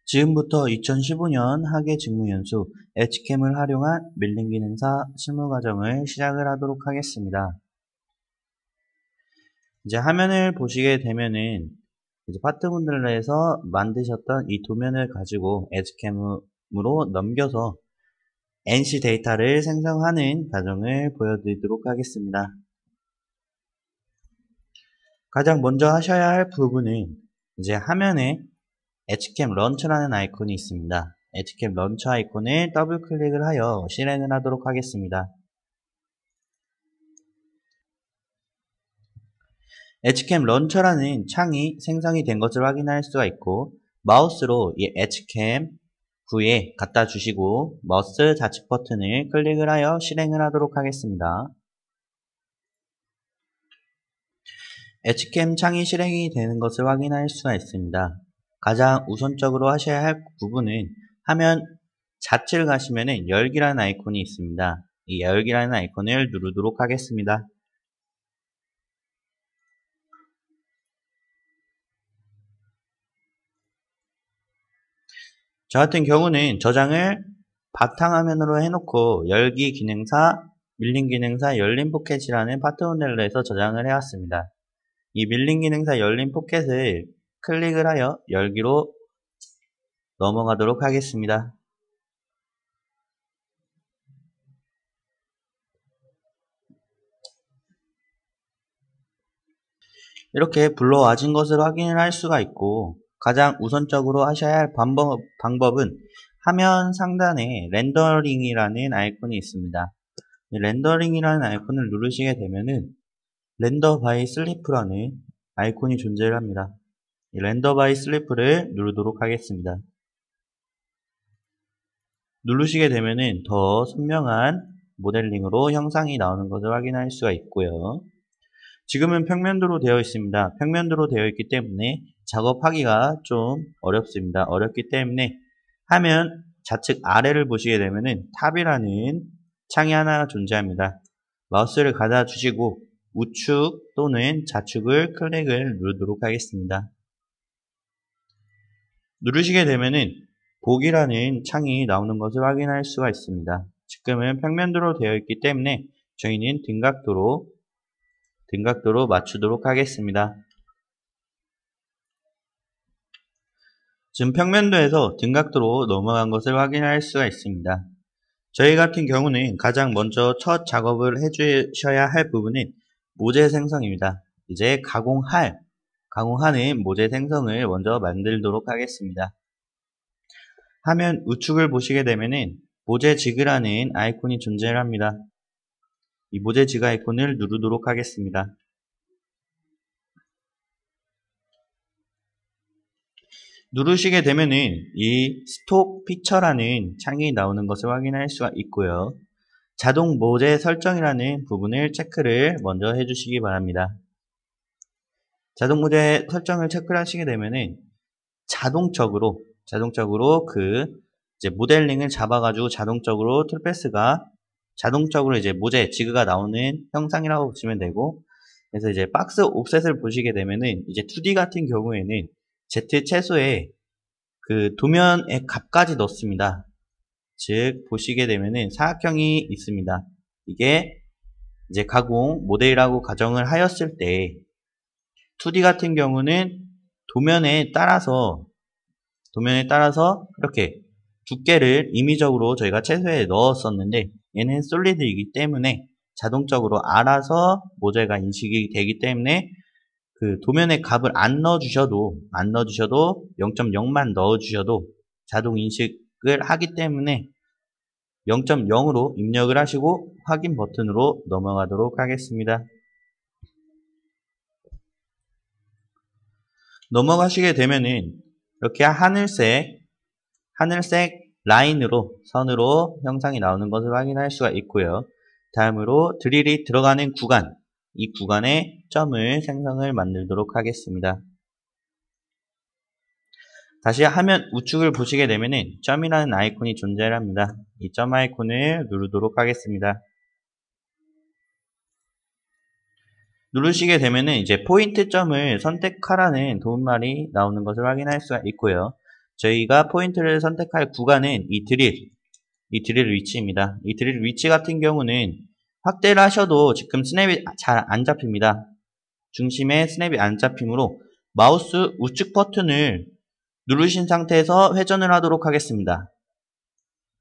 지금부터 2015년 학예 직무연수 엣지캠을 활용한 밀링 기능사 실무 과정을 시작을 하도록 하겠습니다. 이제 화면을 보시게 되면은 이제 파트분들 내에서 만드셨던 이 도면을 가지고 엣지캠으로 넘겨서 NC 데이터를 생성하는 과정을 보여드리도록 하겠습니다. 가장 먼저 하셔야 할 부분은 이제 화면에 엣지캠 런처라는 아이콘이 있습니다. 엣지캠 런처 아이콘을 더블 클릭을 하여 실행을 하도록 하겠습니다. 엣지캠 런처라는 창이 생성이 된 것을 확인할 수가 있고, 마우스로 이 엣지캠 구에 갖다 주시고 마우스 좌측 버튼을 클릭을 하여 실행을 하도록 하겠습니다. 엣지캠 창이 실행이 되는 것을 확인할 수가 있습니다. 가장 우선적으로 하셔야 할 부분은 화면 좌측을 가시면은 열기라는 아이콘이 있습니다. 이 열기라는 아이콘을 누르도록 하겠습니다. 저 같은 경우는 저장을 바탕화면으로 해놓고 열기 기능사, 밀링 기능사, 열린 포켓이라는 파트 모델로에서 저장을 해왔습니다. 이 밀링 기능사 열린 포켓을 클릭을 하여 열기로 넘어가도록 하겠습니다. 이렇게 불러와진 것을 확인을 할 수가 있고, 가장 우선적으로 하셔야 할 방법은 화면 상단에 렌더링이라는 아이콘이 있습니다. 렌더링이라는 아이콘을 누르시게 되면은 렌더 바이 슬리프라는 아이콘이 존재를 합니다. 이 렌더 바이 슬리프를 누르도록 하겠습니다. 누르시게 되면은 더 선명한 모델링으로 형상이 나오는 것을 확인할 수가 있고요. 지금은 평면도로 되어 있습니다. 평면도로 되어 있기 때문에 작업하기가 좀 어렵습니다. 어렵기 때문에 화면 좌측 아래를 보시게 되면은 탑이라는 창이 하나 존재합니다. 마우스를 가다 주시고 우측 또는 좌측을 클릭을 누르도록 하겠습니다. 누르시게 되면은 보기라는 창이 나오는 것을 확인할 수가 있습니다. 지금은 평면도로 되어 있기 때문에 저희는 등각도로 맞추도록 하겠습니다. 지금 평면도에서 등각도로 넘어간 것을 확인할 수가 있습니다. 저희 같은 경우는 가장 먼저 첫 작업을 해주셔야 할 부분은 모재 생성입니다. 이제 가공하는 모재 생성을 먼저 만들도록 하겠습니다. 화면 우측을 보시게 되면은 모재 지그라는 아이콘이 존재를 합니다. 이 모재 지그 아이콘을 누르도록 하겠습니다. 누르시게 되면은 이 스톡 피처라는 창이 나오는 것을 확인할 수가 있고요. 자동 모재 설정이라는 부분을 체크를 먼저 해주시기 바랍니다. 자동 모재 설정을 체크를 하시게 되면은 자동적으로 그 이제 모델링을 잡아가지고 자동적으로 툴패스가 자동적으로 이제 모재 지그가 나오는 형상이라고 보시면 되고, 그래서 이제 박스 옵셋을 보시게 되면은 이제 2D 같은 경우에는 Z 최소의 그 도면의 값까지 넣습니다. 즉 보시게 되면은 사각형이 있습니다. 이게 이제 가공 모델이라고 가정을 하였을 때 2D 같은 경우는 도면에 따라서 이렇게 두께를 임의적으로 저희가 최소에 넣었었는데, 얘는 솔리드이기 때문에 자동적으로 알아서 모델가 인식이 되기 때문에 그 도면의 값을 안 넣어주셔도 0.0만 넣어주셔도 자동 인식을 하기 때문에 0.0으로 입력을 하시고 확인 버튼으로 넘어가도록 하겠습니다. 넘어가시게 되면은 이렇게 하늘색 라인으로 선으로 형상이 나오는 것을 확인할 수가 있고요. 다음으로 드릴이 들어가는 구간, 이 구간에 점을 생성을 만들도록 하겠습니다. 다시 화면 우측을 보시게 되면은 점이라는 아이콘이 존재를 합니다. 이 점 아이콘을 누르도록 하겠습니다. 누르시게 되면은 이제 포인트 점을 선택하라는 도움말이 나오는 것을 확인할 수가 있고요. 저희가 포인트를 선택할 구간은 이 드릴 위치입니다. 이 드릴 위치 같은 경우는 확대를 하셔도 지금 스냅이 잘 안 잡힙니다. 중심에 스냅이 안 잡히므로 마우스 우측 버튼을 누르신 상태에서 회전을 하도록 하겠습니다.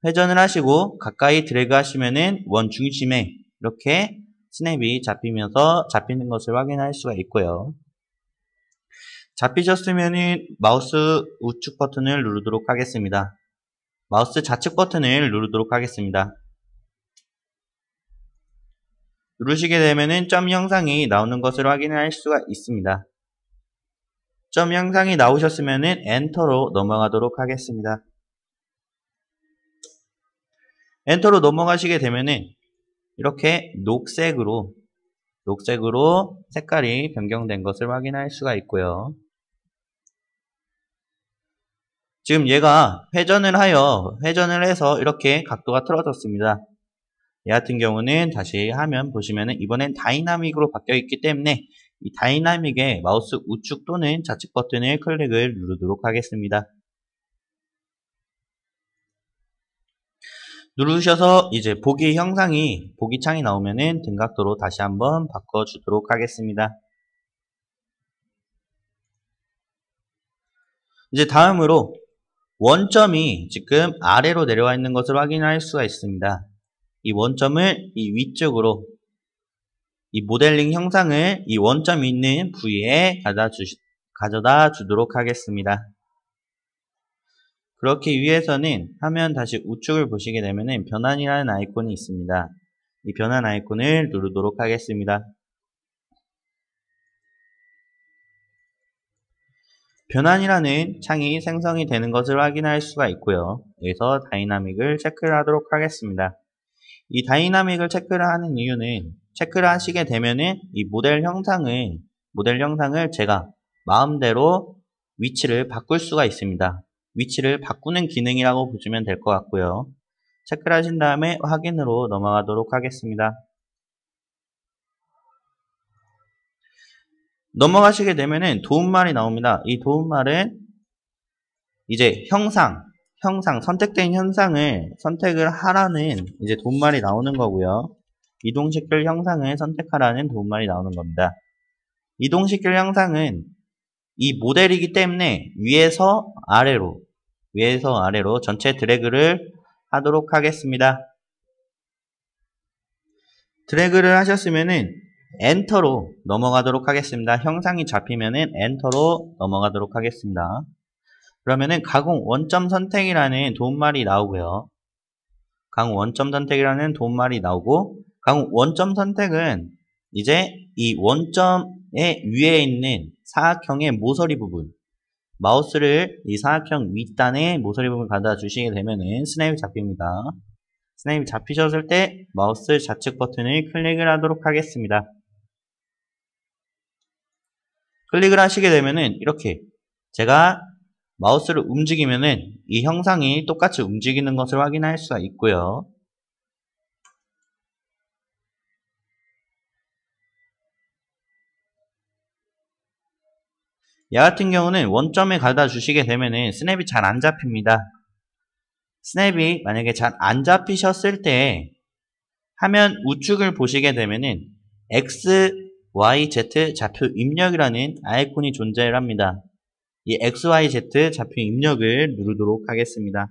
회전을 하시고 가까이 드래그 하시면은 원 중심에 이렇게 스냅이 잡히면서 잡히는 것을 확인할 수가 있고요. 잡히셨으면은 마우스 우측 버튼을 누르도록 하겠습니다. 마우스 좌측 버튼을 누르도록 하겠습니다. 누르시게 되면은 점 형상이 나오는 것을 확인할 수가 있습니다. 점 형상이 나오셨으면은 엔터로 넘어가도록 하겠습니다. 엔터로 넘어가시게 되면은 이렇게 녹색으로 색깔이 변경된 것을 확인할 수가 있고요. 지금 얘가 회전을 해서 이렇게 각도가 틀어졌습니다. 얘 같은 경우는 다시 화면 보시면은 이번엔 다이나믹으로 바뀌어 있기 때문에 이 다이나믹의 마우스 우측 또는 좌측 버튼을 클릭을 누르도록 하겠습니다. 누르셔서 이제 보기 창이 나오면은 등각도로 다시 한번 바꿔주도록 하겠습니다. 이제 다음으로 원점이 지금 아래로 내려와 있는 것을 확인할 수가 있습니다. 이 원점을 이 위쪽으로 이 모델링 형상을 이 원점이 있는 부위에 가져다 주도록 하겠습니다. 그렇기 위해서는 화면 다시 우측을 보시게 되면은 변환이라는 아이콘이 있습니다. 이 변환 아이콘을 누르도록 하겠습니다. 변환이라는 창이 생성이 되는 것을 확인할 수가 있고요. 여기서 다이나믹을 체크를 하도록 하겠습니다. 이 다이나믹을 체크를 하는 이유는 체크를 하시게 되면은 이 모델 형상을 제가 마음대로 위치를 바꿀 수가 있습니다. 위치를 바꾸는 기능이라고 보시면 될 것 같고요. 체크를 하신 다음에 확인으로 넘어가도록 하겠습니다. 넘어가시게 되면은 도움말이 나옵니다. 이 도움말은 이제 선택된 현상을 선택을 하라는 이제 도움말이 나오는 거고요. 이동시킬 형상을 선택하라는 도움말이 나오는 겁니다. 이동시킬 형상은 이 모델이기 때문에 위에서 아래로 전체 드래그를 하도록 하겠습니다. 드래그를 하셨으면은 엔터로 넘어가도록 하겠습니다. 형상이 잡히면은 엔터로 넘어가도록 하겠습니다. 그러면은 가공 원점 선택이라는 도움말이 나오고요. 가공 원점 선택이라는 도움말이 나오고, 가공 원점 선택은 이제 이 원점의 위에 있는 사각형의 모서리 부분, 마우스를 이 사각형 윗단의 모서리 부분 가져다 주시게 되면은 스냅이 잡힙니다. 스냅이 잡히셨을 때 마우스 좌측 버튼을 클릭을 하도록 하겠습니다. 클릭을 하시게 되면은 이렇게 제가 마우스를 움직이면은 이 형상이 똑같이 움직이는 것을 확인할 수가 있고요. 얘 같은 경우는 원점에 가져다 주시게 되면은 스냅이 잘 안 잡힙니다. 스냅이 만약에 잘 안 잡히셨을 때 화면 우측을 보시게 되면은 X, Y, Z 좌표 입력이라는 아이콘이 존재를 합니다. 이 X, Y, Z 좌표 입력을 누르도록 하겠습니다.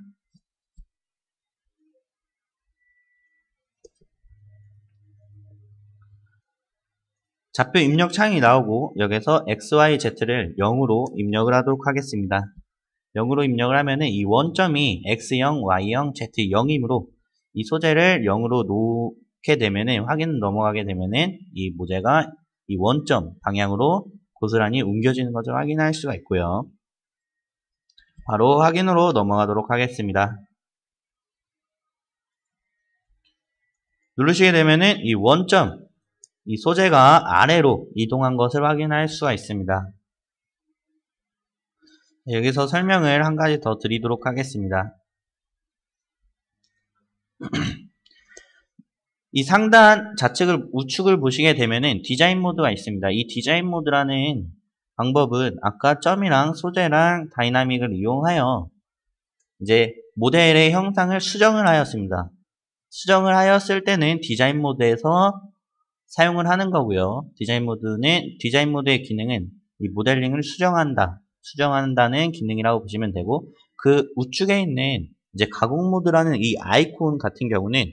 좌표 입력 창이 나오고 여기서 X, Y, Z를 0으로 입력을 하도록 하겠습니다. 0으로 입력을 하면은 이 원점이 X0, Y0, Z0이므로 이 소재를 0으로 놓게 되면은 확인 넘어가게 되면은 이 모재가 이 원점 방향으로 고스란히 옮겨지는 것을 확인할 수가 있고요. 바로 확인으로 넘어가도록 하겠습니다. 누르시게 되면은 이 원점, 이 소재가 아래로 이동한 것을 확인할 수가 있습니다. 여기서 설명을 한 가지 더 드리도록 하겠습니다. 이 상단 우측을 보시게 되면은 디자인 모드가 있습니다. 이 디자인 모드라는 방법은 아까 점이랑 소재랑 다이나믹을 이용하여 이제 모델의 형상을 수정을 하였습니다. 수정을 하였을 때는 디자인 모드에서 사용을 하는 거고요. 디자인 모드의 기능은 이 모델링을 수정한다는 기능이라고 보시면 되고, 그 우측에 있는 이제 가공 모드라는 이 아이콘 같은 경우는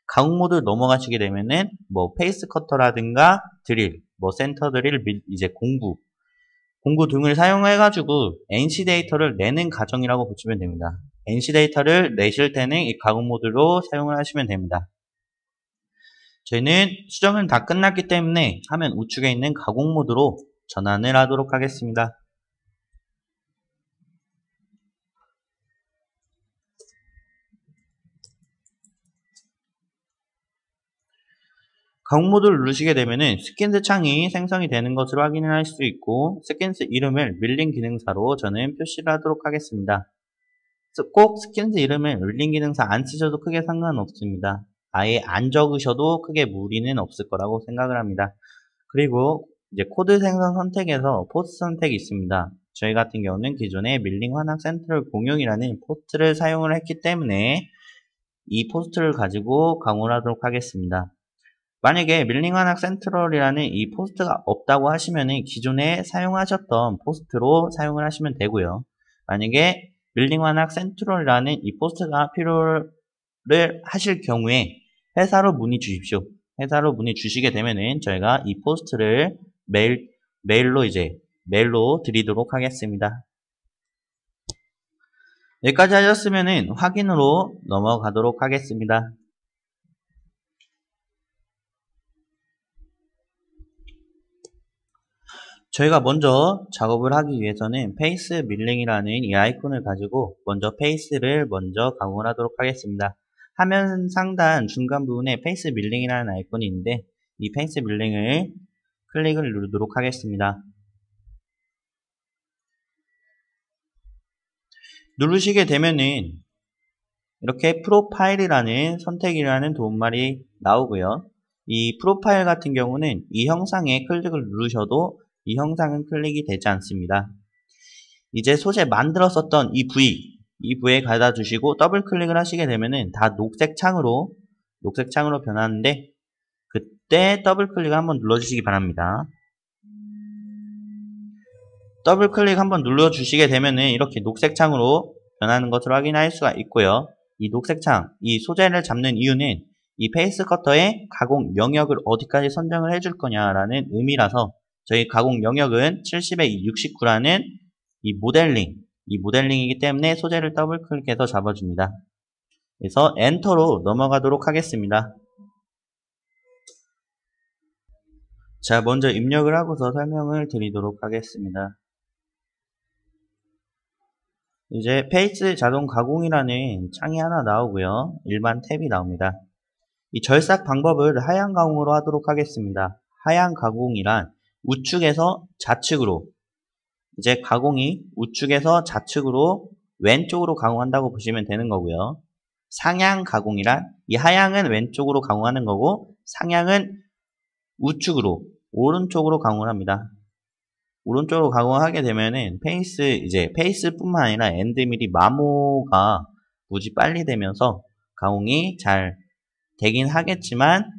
가공 모드를 넘어가시게 되면은 뭐 페이스 커터라든가 드릴, 뭐 센터 드릴, 이제 공구 등을 사용해가지고 NC 데이터를 내는 과정이라고 보시면 됩니다. NC 데이터를 내실 때는 이 가공 모드로 사용을 하시면 됩니다. 저희는 수정은 다 끝났기 때문에 화면 우측에 있는 가공 모드로 전환을 하도록 하겠습니다. 가공 모드를 누르시게 되면은 스킨스 창이 생성이 되는 것을 확인할 수 있고, 스킨스 이름을 밀링 기능사로 저는 표시를 하도록 하겠습니다. 꼭 스킨스 이름을 밀링 기능사 안 쓰셔도 크게 상관없습니다. 아예 안 적으셔도 크게 무리는 없을 거라고 생각을 합니다. 그리고 이제 코드 생성 선택에서 포스트 선택이 있습니다. 저희 같은 경우는 기존에 밀링 환학 센트럴 공용이라는 포스트를 사용을 했기 때문에 이 포스트를 가지고 강화를 하도록 하겠습니다. 만약에 밀링 환학 센트럴이라는 이 포스트가 없다고 하시면은 기존에 사용하셨던 포스트로 사용을 하시면 되고요. 만약에 밀링 환학 센트럴이라는 이 포스트가 필요를 하실 경우에 회사로 문의 주십시오. 회사로 문의 주시게 되면은 저희가 이 포스트를 메일로 드리도록 하겠습니다. 여기까지 하셨으면은 확인으로 넘어가도록 하겠습니다. 저희가 먼저 작업을 하기 위해서는 페이스 밀링이라는 이 아이콘을 가지고 페이스를 먼저 가공을 하도록 하겠습니다. 화면 상단 중간 부분에 페이스 밀링이라는 아이콘이 있는데 이 페이스 밀링을 클릭을 누르도록 하겠습니다. 누르시게 되면은 이렇게 프로파일이라는 선택이라는 도움말이 나오고요. 이 프로파일 같은 경우는 이 형상에 클릭을 누르셔도 이 형상은 클릭이 되지 않습니다. 이제 소재 만들었었던 이 부위에 가다 주시고 더블 클릭을 하시게 되면은 다 녹색 창으로 변하는데, 그때 더블 클릭 한번 눌러주시기 바랍니다. 더블 클릭 한번 눌러주시게 되면은 이렇게 녹색 창으로 변하는 것을 확인할 수가 있고요. 이 녹색 창, 이 소재를 잡는 이유는 이 페이스 커터의 가공 영역을 어디까지 선정을 해줄 거냐라는 의미라서 저희 가공 영역은 70에 69라는 이 모델링이기 때문에 소재를 더블 클릭해서 잡아줍니다. 그래서 엔터로 넘어가도록 하겠습니다. 자, 먼저 입력을 하고서 설명을 드리도록 하겠습니다. 이제 페이스 자동 가공이라는 창이 하나 나오고요. 일반 탭이 나옵니다. 이 절삭 방법을 하향 가공으로 하도록 하겠습니다. 하향 가공이란 우측에서 좌측으로, 이제 가공이 우측에서 좌측으로 왼쪽으로 가공한다고 보시면 되는 거고요. 상향 가공이란 이 하향은 왼쪽으로 가공하는 거고 상향은 우측으로 오른쪽으로 가공을 합니다. 오른쪽으로 가공하게 되면은 페이스뿐만 아니라 엔드밀이 마모가 무지 빨리 되면서 가공이 잘 되긴 하겠지만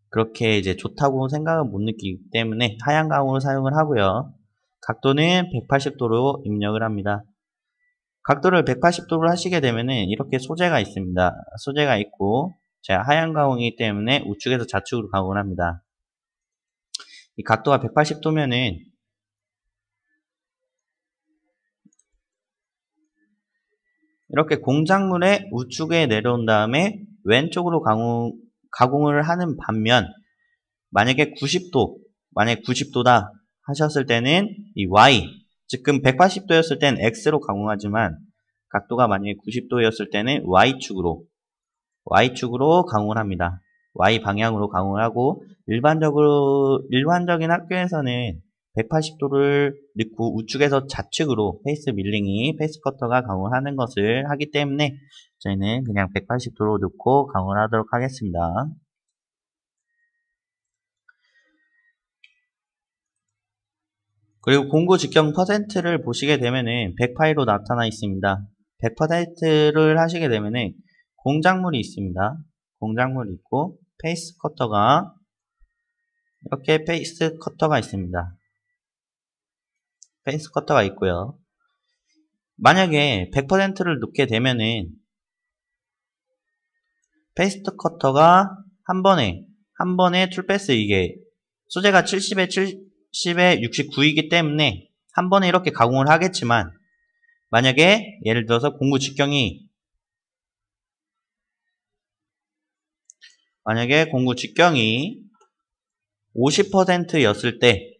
그렇게 이제 좋다고 생각은 못 느끼기 때문에 하향 가공을 사용을 하고요. 각도는 180도로 입력을 합니다. 각도를 180도로 하시게 되면은 이렇게 소재가 있습니다. 소재가 있고 제가 하향 가공이기 때문에 우측에서 좌측으로 가공을 합니다. 이 각도가 180도면은 이렇게 공작물의 우측에 내려온 다음에 왼쪽으로 가공을 하는 반면 만약에 90도다 하셨을 때는 이 Y, 지금 180도였을 때는 X로 가공하지만 각도가 만약에 90도였을 때는 Y축으로 가공을 합니다. Y 방향으로 가공을 하고 일반적인 학교에서는 180도를 넣고 우측에서 좌측으로 페이스 커터가 가공을 하는 것을 하기 때문에 저희는 그냥 180도로 넣고 가공을 하도록 하겠습니다. 그리고 공구 직경 %를 보시게 되면은 100파이로 나타나 있습니다. 100%를 하시게 되면은 공작물이 있습니다. 공작물이 있고 페이스 커터가 이렇게 페이스 커터가 있습니다. 페이스 커터가 있고요. 만약에 100%를 넣게 되면은 페이스 커터가 한 번에 툴패스, 이게 소재가 70에 69이기 때문에 한 번에 이렇게 가공을 하겠지만, 만약에 예를 들어서 공구 직경이 50%였을 때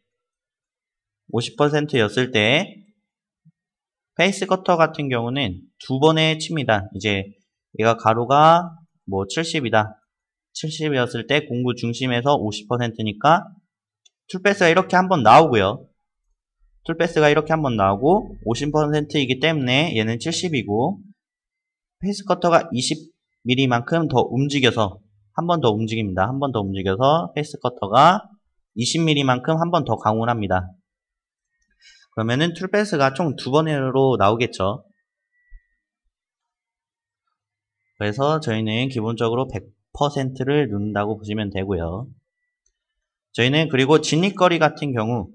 페이스 커터 같은 경우는 두 번에 칩니다. 이제 얘가 가로가 뭐 70이다. 70이었을 때 공구 중심에서 50%니까 툴패스가 이렇게 한번 나오고요. 툴패스가 이렇게 한번 나오고 50%이기 때문에 얘는 70이고, 페이스 커터가 20mm만큼 더 움직여서 한 번 더 움직입니다. 한 번 더 움직여서 페이스 커터가 20mm만큼 한 번 더 가공을 합니다. 그러면은 툴패스가 총 두 번으로 나오겠죠. 그래서 저희는 기본적으로 100%를 넣는다고 보시면 되고요. 저희는 그리고 진입거리 같은 경우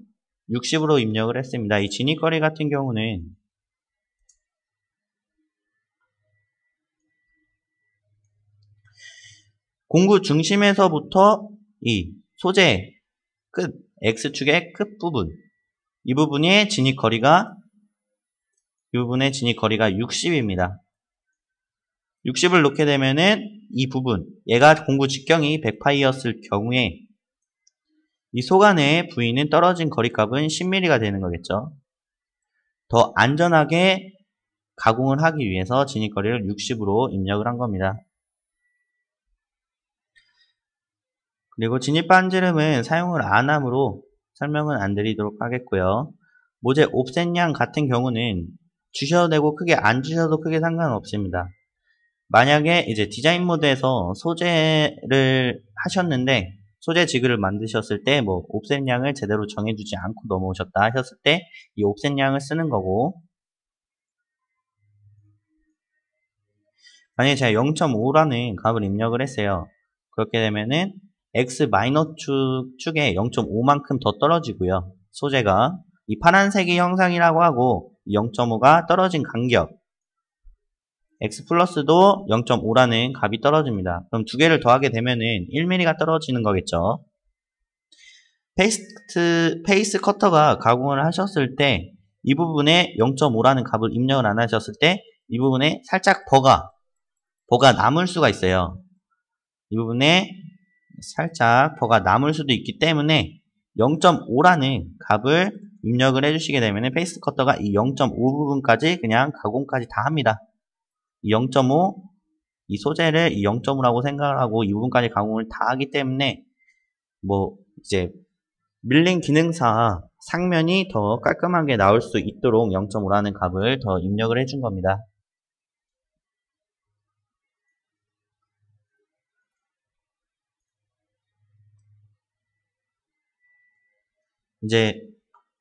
60으로 입력을 했습니다. 이 진입거리 같은 경우는 공구 중심에서부터 이 소재 끝, X축의 끝부분, 이 부분의 진입거리가 60입니다. 60을 놓게 되면은 이 부분, 얘가 공구 직경이 100파이였을 경우에 이 속 안의 부위는 떨어진 거리값은 10mm가 되는 거겠죠. 더 안전하게 가공을 하기 위해서 진입거리를 60으로 입력을 한 겁니다. 그리고 진입 반지름은 사용을 안 하므로 설명은 안 드리도록 하겠고요. 모재 옵셋량 같은 경우는 주셔도 되고 크게 안 주셔도 크게 상관없습니다. 만약에 이제 디자인 모드에서 소재를 하셨는데 소재 지그를 만드셨을 때 뭐 옵셋량을 제대로 정해주지 않고 넘어오셨다 하셨을 때 이 옵셋량을 쓰는 거고, 만약에 제가 0.5라는 값을 입력을 했어요. 그렇게 되면은 X 마이너 축에 0.5만큼 더 떨어지고요. 소재가 이 파란색이 형상이라고 하고 0.5가 떨어진 간격, X 플러스도 0.5라는 값이 떨어집니다. 그럼 두 개를 더하게 되면은 1mm가 떨어지는 거겠죠. 페이스 커터가 가공을 하셨을 때 이 부분에 0.5라는 값을 입력을 안 하셨을 때 이 부분에 살짝 버가 남을 수가 있어요. 이 부분에 살짝 버가 남을 수도 있기 때문에 0.5라는 값을 입력을 해주시게 되면 페이스 커터가 이 0.5 부분까지 그냥 가공까지 다 합니다. 이 0.5, 이 소재를 이 0.5라고 생각을 하고 이 부분까지 가공을 다 하기 때문에 뭐 이제 밀링 기능사 상면이 더 깔끔하게 나올 수 있도록 0.5라는 값을 더 입력을 해준 겁니다. 이제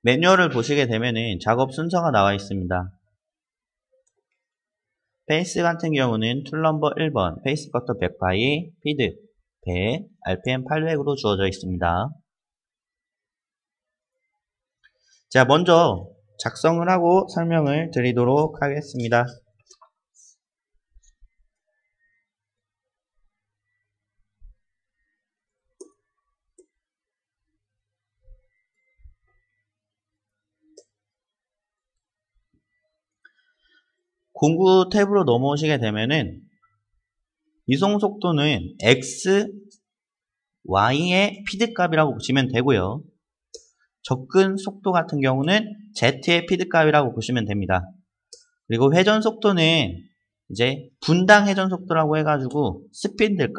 매뉴얼을 보시게 되면은 작업 순서가 나와 있습니다. 페이스 같은 경우는 툴 넘버 1번, 페이스 커터 100파이, 피드 100, RPM 800으로 주어져 있습니다. 자, 먼저 작성을 하고 설명을 드리도록 하겠습니다. 공구 탭으로 넘어오시게 되면은 이송 속도는 X, Y의 피드 값이라고 보시면 되고요. 접근 속도 같은 경우는 Z의 피드 값이라고 보시면 됩니다. 그리고 회전 속도는 이제 분당 회전 속도라고 해가지고 스핀들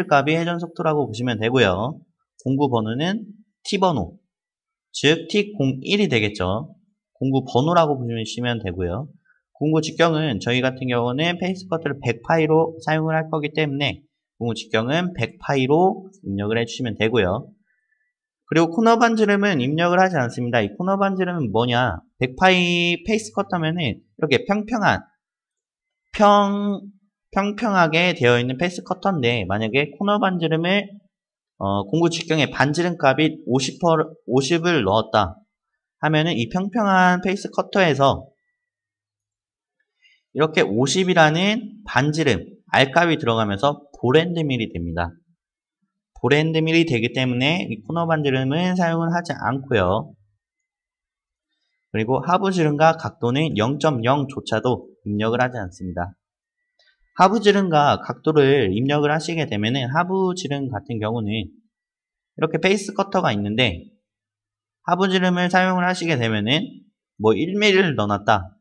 값이 회전 속도라고 보시면 되고요. 공구 번호는 T번호, 즉 T01이 되겠죠. 공구 번호라고 보시면 되고요. 공구 직경은 저희 같은 경우는 페이스 커터를 100파이로 사용을 할 거기 때문에 공구 직경은 100파이로 입력을 해주시면 되고요. 그리고 코너 반지름은 입력을 하지 않습니다. 이 코너 반지름은 뭐냐? 100파이 페이스 커터면은 이렇게 평평하게 되어 있는 페이스 커터인데, 만약에 코너 반지름을 공구 직경에 반지름 값이 50을 넣었다 하면은 이 평평한 페이스 커터에서 이렇게 50이라는 반지름 R값이 들어가면서 볼앤드밀이 됩니다. 볼앤드밀이 되기 때문에 이 코너 반지름은 사용을 하지 않고요. 그리고 하부 지름과 각도는 0.0조차도 입력을 하지 않습니다. 하부 지름과 각도를 입력을 하시게 되면은 하부 지름 같은 경우는 이렇게 페이스 커터가 있는데, 하부 지름을 사용을 하시게 되면은 뭐 1mm를 넣어놨다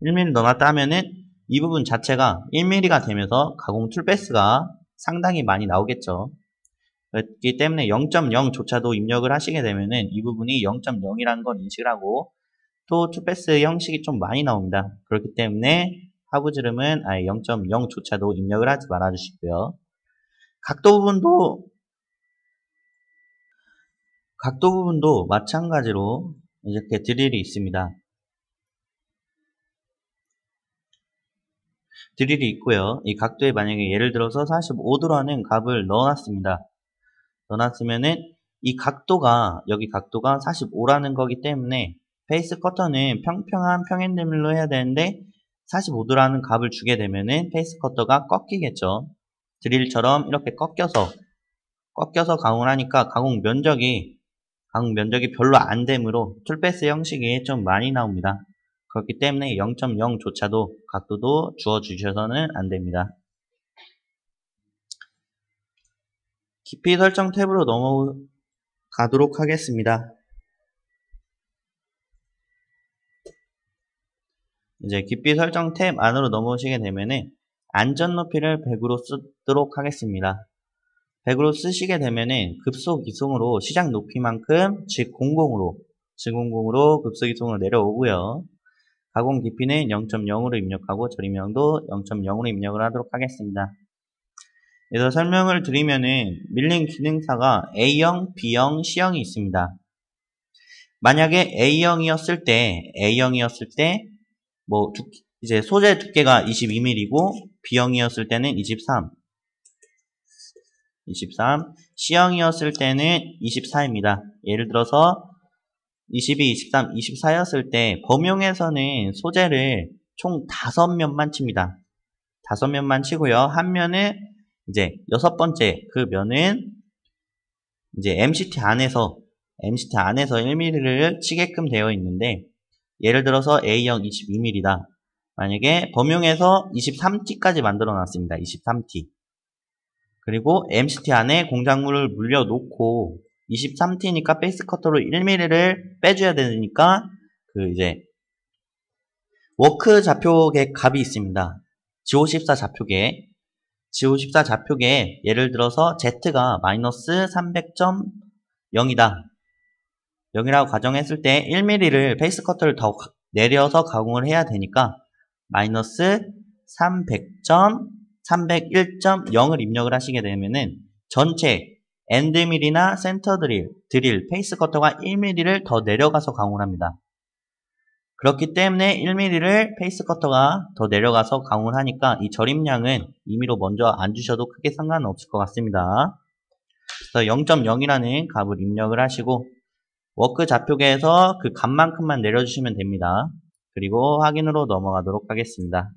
1mm 넣어놨다 하면은 이 부분 자체가 1mm가 되면서 가공 툴베이스가 상당히 많이 나오겠죠. 그렇기 때문에 0.0조차도 입력을 하시게 되면은 이 부분이 0.0이라는 걸 인식을 하고, 또 툴베이스 형식이 좀 많이 나옵니다. 그렇기 때문에 하부 지름은 아예 0.0조차도 입력을 하지 말아 주시고요. 각도 부분도 마찬가지로 이렇게 드릴이 있습니다. 드릴이 있고요. 이 각도에 만약에 예를 들어서 45도라는 값을 넣어놨습니다. 넣어놨으면은 이 각도가, 여기 각도가 45라는 거기 때문에 페이스 커터는 평평한 평행드밀로 해야 되는데 45도라는 값을 주게 되면은 페이스 커터가 꺾이겠죠. 드릴처럼 이렇게 꺾여서 가공을 하니까 가공 면적이 별로 안 되므로 툴베이스 형식이 좀 많이 나옵니다. 그렇기 때문에 0.0조차도 각도도 주어주셔서는 안 됩니다. 깊이 설정 탭으로 넘어가도록 하겠습니다. 이제 깊이 설정 탭 안으로 넘어오시게 되면은 안전 높이를 100으로 쓰도록 하겠습니다. 100으로 쓰시게 되면은 급속 이송으로 시작 높이만큼 즉 00으로 급속 이송으로 내려오고요. 가공 깊이는 0.0으로 입력하고 절임형도 0.0으로 입력을 하도록 하겠습니다. 그래서 설명을 드리면은 밀링 기능사가 A형, B형, C형이 있습니다. 만약에 A형이었을 때 뭐 이제 소재 두께가 22mm고 B형이었을 때는 23, C형이었을 때는 24입니다. 예를 들어서 22, 23, 24였을 때 범용에서는 소재를 총 5면만 칩니다. 5면만 치고요. 한 면은 이제 6번째 그 면은 이제 MCT 안에서 1mm를 치게끔 되어 있는데, 예를 들어서 A형 22mm다. 만약에 범용에서 23T까지 만들어 놨습니다. 23T. 그리고 MCT 안에 공작물을 물려 놓고 23T니까 페이스 커터로 1mm를 빼줘야 되니까 그 이제 워크 좌표계 값이 있습니다. G54 좌표계 예를 들어서 Z가 마이너스 300.0이다. 0이라고 가정했을 때 1mm를 페이스 커터를 더 내려서 가공을 해야 되니까 마이너스 301.0을 입력을 하시게 되면은 전체 엔드밀이나 센터 드릴, 페이스 커터가 1mm를 더 내려가서 가공을 합니다. 그렇기 때문에 1mm를 페이스 커터가 더 내려가서 가공을 하니까 이 절임량은 임의로 먼저 안 주셔도 크게 상관없을 것 같습니다. 그래서 0.0이라는 값을 입력을 하시고 워크 좌표계에서 그 값만큼만 내려주시면 됩니다. 그리고 확인으로 넘어가도록 하겠습니다.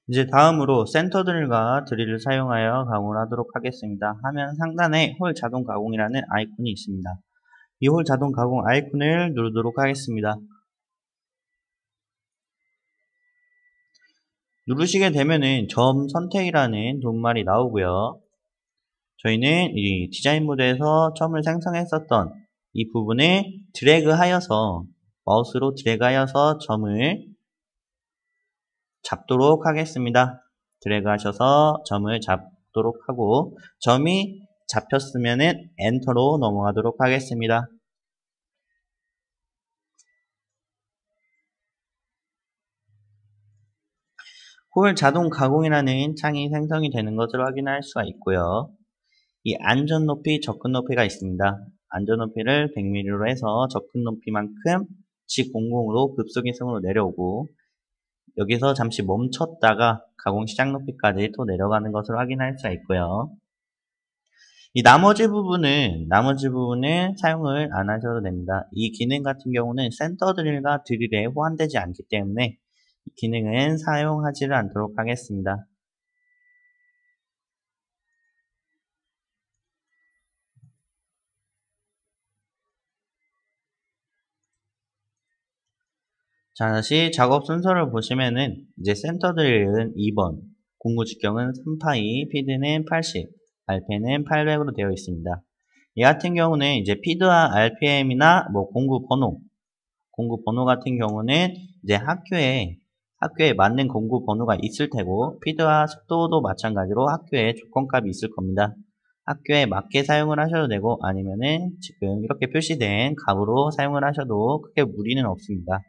이제 다음으로 센터 드릴과 드릴을 사용하여 가공을 하도록 하겠습니다. 화면 상단에 홀 자동 가공이라는 아이콘이 있습니다. 이 홀 자동 가공 아이콘을 누르도록 하겠습니다. 누르시게 되면은 점 선택이라는 도움말이 나오고요. 저희는 이 디자인 모드에서 점을 생성했었던 이 부분을 마우스로 드래그하여서 점을 잡도록 하겠습니다. 드래그 하셔서 점을 잡도록 하고, 점이 잡혔으면은 엔터로 넘어가도록 하겠습니다. 홀 자동 가공이라는 창이 생성이 되는 것을 확인할 수가 있고요. 이 안전 높이, 접근 높이가 있습니다. 안전 높이를 100mm로 해서 접근 높이만큼 G00으로 급속 이승으로 내려오고, 여기서 잠시 멈췄다가 가공 시작 높이까지 또 내려가는 것을 확인할 수가 있고요. 이 나머지 부분은 사용을 안 하셔도 됩니다. 이 기능 같은 경우는 센터 드릴과 드릴에 호환되지 않기 때문에 이 기능은 사용하지를 않도록 하겠습니다. 자, 다시 작업 순서를 보시면은 이제 센터 드릴은 2번, 공구 직경은 3파이, 피드는 80, RPM은 800으로 되어 있습니다. 이 같은 경우는 이제 피드와 RPM이나 뭐 공구 번호 같은 경우는 이제 학교에 맞는 공구 번호가 있을 테고, 피드와 속도도 마찬가지로 학교에 조건값이 있을 겁니다. 학교에 맞게 사용을 하셔도 되고, 아니면은 지금 이렇게 표시된 값으로 사용을 하셔도 크게 무리는 없습니다.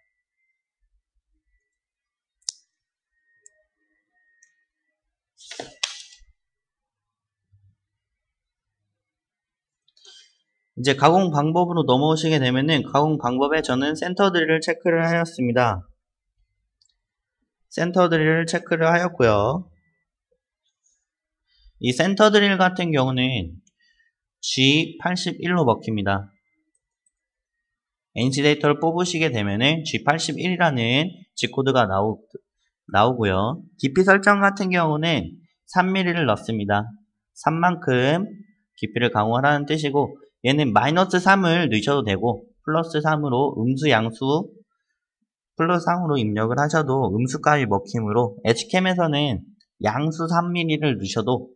이제 가공 방법으로 넘어오시게 되면은, 가공 방법에 저는 센터 드릴을 체크를 하였습니다. 센터 드릴을 체크를 하였고요. 이 센터 드릴 같은 경우는 G81로 먹힙니다. NC 데이터를 뽑으시게 되면은 G81이라는 G코드가 나오고요. 깊이 설정 같은 경우는 3mm를 넣습니다. 3만큼 깊이를 가공하라는 뜻이고, 얘는 마이너스 3을 넣으셔도 되고, 플러스 3으로 플러스 3으로 입력을 하셔도 음수값이 먹히므로, H캠에서는 양수 3mm를 넣으셔도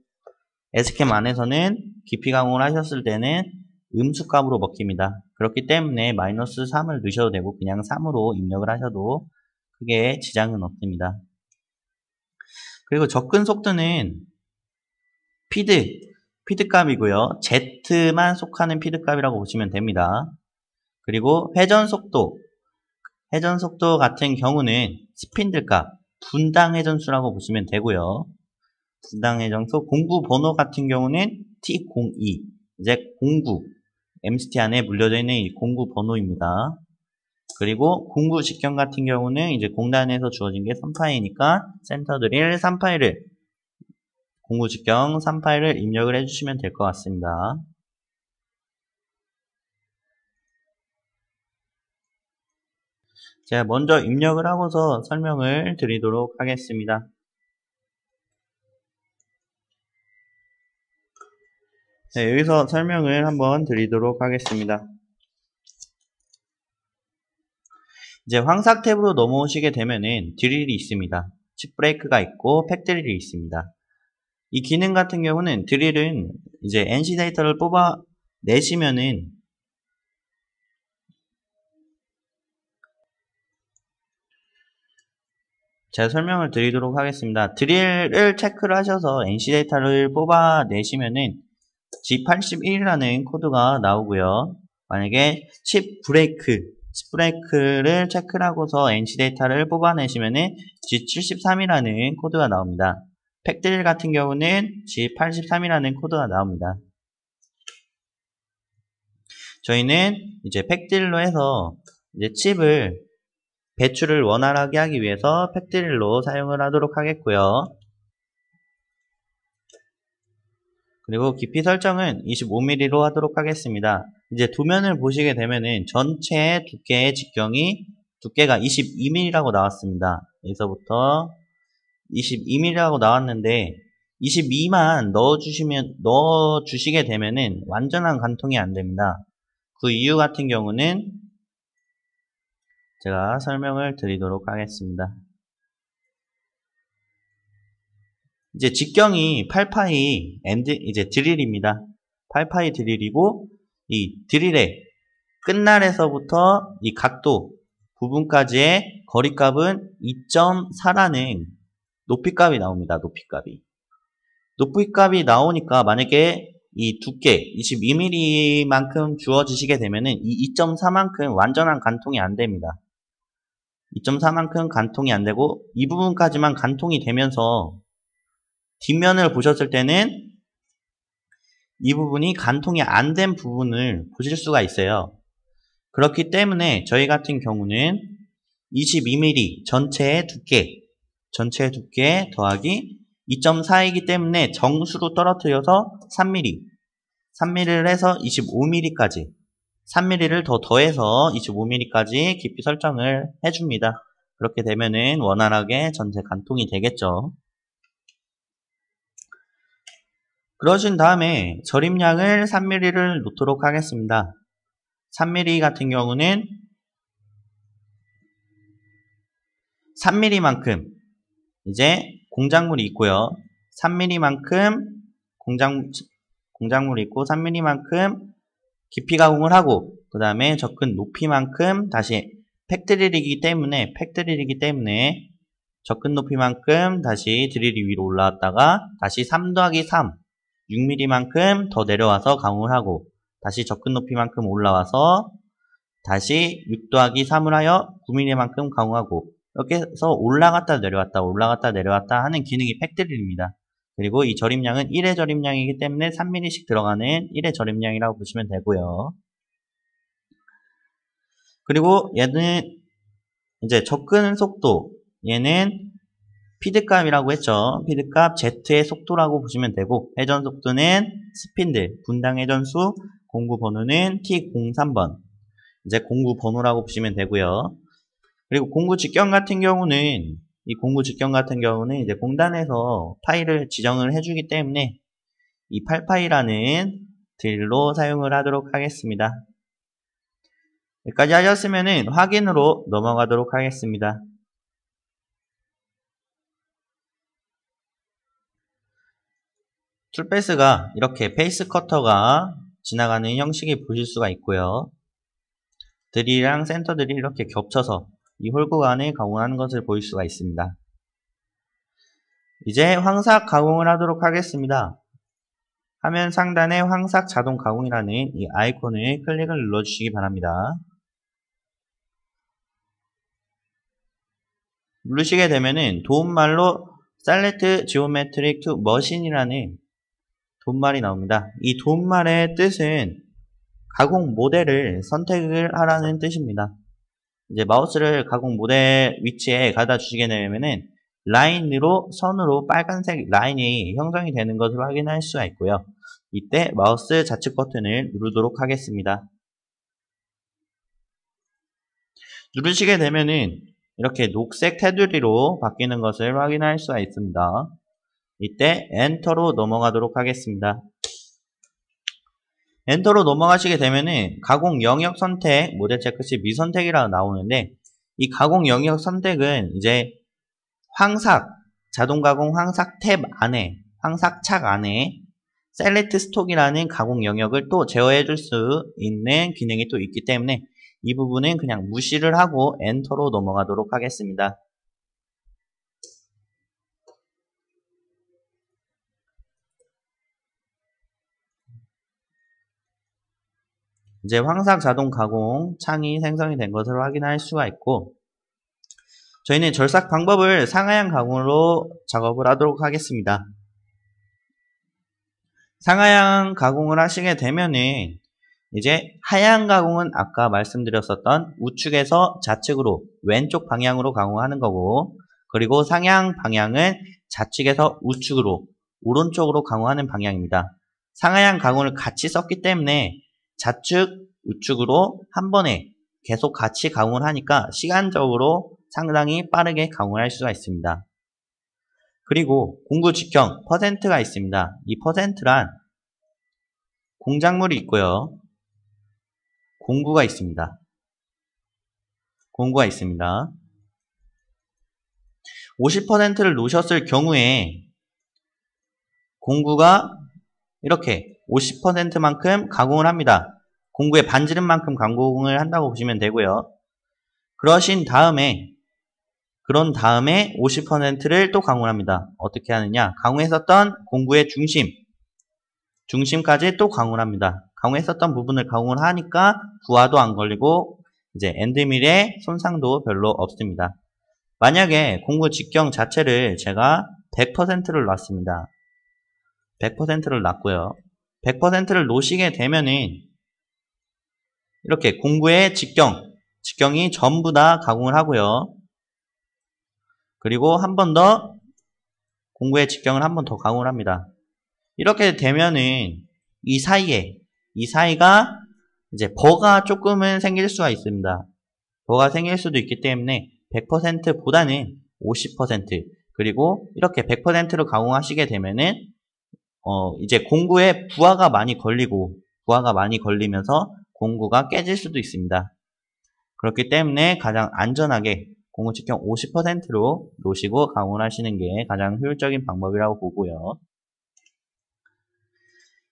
H캠 안에서는 깊이 가공을 하셨을 때는 음수값으로 먹힙니다. 그렇기 때문에 마이너스 3을 넣으셔도 되고 그냥 3으로 입력을 하셔도 크게 지장은 없습니다. 그리고 접근 속도는 피드 값이고요. Z만 속하는 피드 값이라고 보시면 됩니다. 그리고 회전 속도 같은 경우는 스핀들 값, 분당 회전수라고 보시면 되고요. 분당 회전수, 공구 번호 같은 경우는 T02, 이제 공구, MCT 안에 물려져 있는 이 공구 번호입니다. 그리고 공구 직경 같은 경우는 이제 공단에서 주어진 게 3파이니까 센터 드릴 3파이를, 공구 직경 3파이를 입력을 해주시면 될 것 같습니다. 제가 먼저 입력을 하고서 설명을 드리도록 하겠습니다. 네, 여기서 설명을 한번 드리도록 하겠습니다. 이제 황삭 탭으로 넘어오시게 되면은 드릴이 있습니다. 칩 브레이크가 있고 팩 드릴이 있습니다. 이 기능 같은 경우는 드릴은 이제 NC 데이터를 뽑아 내시면은 제가 설명을 드리도록 하겠습니다. 드릴을 체크를 하셔서 NC 데이터를 뽑아 내시면은 G81이라는 코드가 나오고요. 만약에 칩 브레이크를 체크를 하고서 NC 데이터를 뽑아내시면은 G73이라는 코드가 나옵니다. 팩드릴 같은 경우는 G83이라는 코드가 나옵니다. 저희는 이제 팩드릴로 해서 이제 칩을 배출을 원활하게 하기 위해서 팩드릴로 사용을 하도록 하겠고요. 그리고 깊이 설정은 25mm로 하도록 하겠습니다. 이제 도면을 보시게 되면은 전체 두께의 직경이 두께가 22mm라고 나왔습니다. 여기서부터 22mm라고 나왔는데 22만 넣어주시게 되면은 완전한 관통이 안 됩니다. 그 이유 같은 경우는 제가 설명을 드리도록 하겠습니다. 이제 직경이 8파이 이제 드릴입니다. 8파이 드릴이고, 이 드릴의 끝날에서부터 이 각도 부분까지의 거리값은 2.4라는 높이값이 나옵니다. 높이값이 나오니까 만약에 이 두께 22mm만큼 주어지시게 되면은 이 2.4만큼 완전한 관통이 안 됩니다. 2.4만큼 관통이 안 되고, 이 부분까지만 관통이 되면서 뒷면을 보셨을 때는 이 부분이 간통이 안 된 부분을 보실 수가 있어요. 그렇기 때문에 저희 같은 경우는 22mm 전체의 두께 더하기 2.4이기 때문에 정수로 떨어뜨려서 3mm를 해서 25mm까지 3mm를 더 더해서 25mm까지 깊이 설정을 해줍니다. 그렇게 되면은 원활하게 전체 간통이 되겠죠. 그러신 다음에 절임량을 3mm를 놓도록 하겠습니다. 3mm 같은 경우는 3mm만큼 이제 공작물이 있고요. 3mm만큼 공작물이 있고 3mm만큼 깊이 가공을 하고 그 다음에 접근 높이만큼 다시 팩드릴이기 때문에 접근 높이만큼 다시 드릴이 위로 올라왔다가 다시 3 더하기 3 6mm만큼 더 내려와서 가공을 하고 다시 접근 높이만큼 올라와서 다시 6 더하기 3을 하여 9mm만큼 가공하고 이렇게 해서 올라갔다 내려왔다 하는 기능이 팩드릴입니다. 그리고 이 절임량은 1의 절임량이기 때문에 3mm씩 들어가는 1의 절임량이라고 보시면 되고요. 그리고 얘는 이제 접근 속도, 얘는 피드값이라고 했죠. 피드값 Z의 속도라고 보시면 되고 회전 속도는 스핀들, 분당 회전수, 공구 번호는 T03번. 이제 공구 번호라고 보시면 되고요. 그리고 공구 직경 같은 경우는 이제 공단에서 파일을 지정을 해주기 때문에 이 8파이라는 드릴로 사용을 하도록 하겠습니다. 여기까지 하셨으면은 확인으로 넘어가도록 하겠습니다. 툴패스가 이렇게 페이스 커터가 지나가는 형식이 보실 수가 있고요. 드릴이랑 센터 드릴이 이렇게 겹쳐서 이 홀 구간을 가공하는 것을 보일 수가 있습니다. 이제 황삭 가공을 하도록 하겠습니다. 화면 상단에 황삭 자동 가공이라는 이 아이콘을 클릭을 눌러주시기 바랍니다. 누르시게 되면은 도움말로 Select Geometric to Machine이라는 도움말이 나옵니다. 이 도움말의 뜻은 가공 모델을 선택을 하라는 뜻입니다. 이제 마우스를 가공 모델 위치에 가다 주시게 되면은 선으로 빨간색 라인이 형성이 되는 것을 확인할 수가 있고요. 이때 마우스 좌측 버튼을 누르도록 하겠습니다. 누르시게 되면은 이렇게 녹색 테두리로 바뀌는 것을 확인할 수가 있습니다. 이때 엔터로 넘어가도록 하겠습니다. 엔터로 넘어가시게 되면은 가공 영역 선택, 모델 체크 시 미선택이라고 나오는데 이 가공 영역 선택은 이제 자동 가공 황삭 탭 안에, 황삭 착 안에 셀렉트 스톡이라는 가공 영역을 또 제어해 줄 수 있는 기능이 또 있기 때문에 이 부분은 그냥 무시를 하고 엔터로 넘어가도록 하겠습니다. 이제 황삭 자동 가공 창이 생성이 된 것을 확인할 수가 있고 저희는 절삭 방법을 상하향 가공으로 작업을 하도록 하겠습니다. 상하향 가공을 하시게 되면은 이제 하향 가공은 아까 말씀드렸었던 우측에서 좌측으로 왼쪽 방향으로 가공하는 거고 그리고 상향 방향은 좌측에서 우측으로 오른쪽으로 가공하는 방향입니다. 상하향 가공을 같이 썼기 때문에 좌측, 우측으로 한 번에 계속 같이 가공을 하니까 시간적으로 상당히 빠르게 가공을 할 수가 있습니다. 그리고 공구 직경 퍼센트가 있습니다. 이 퍼센트란 공작물이 있고요. 공구가 있습니다. 50%를 놓으셨을 경우에 공구가 이렇게 50%만큼 가공을 합니다. 공구의 반지름만큼 가공을 한다고 보시면 되고요. 그런 다음에 50%를 또 가공을 합니다. 어떻게 하느냐? 가공했었던 공구의 중심까지 또 가공을 합니다. 가공했었던 부분을 가공을 하니까 부하도 안 걸리고 이제 엔드밀의 손상도 별로 없습니다. 만약에 공구 직경 자체를 제가 100%를 놨습니다. 100%를 놨고요. 100%를 놓으시게 되면은 이렇게 공구의 직경이 전부 다 가공을 하고요. 그리고 한 번 더 공구의 직경을 한 번 더 가공을 합니다. 이렇게 되면은 이 사이가 이제 버가 조금은 생길 수가 있습니다. 버가 생길 수도 있기 때문에 100%보다는 50% 그리고 이렇게 100%로 가공하시게 되면은 이제 공구에 부하가 많이 걸리면서 공구가 깨질 수도 있습니다. 그렇기 때문에 가장 안전하게 공구 직경 50%로 놓으시고 가공을 하시는 게 가장 효율적인 방법이라고 보고요.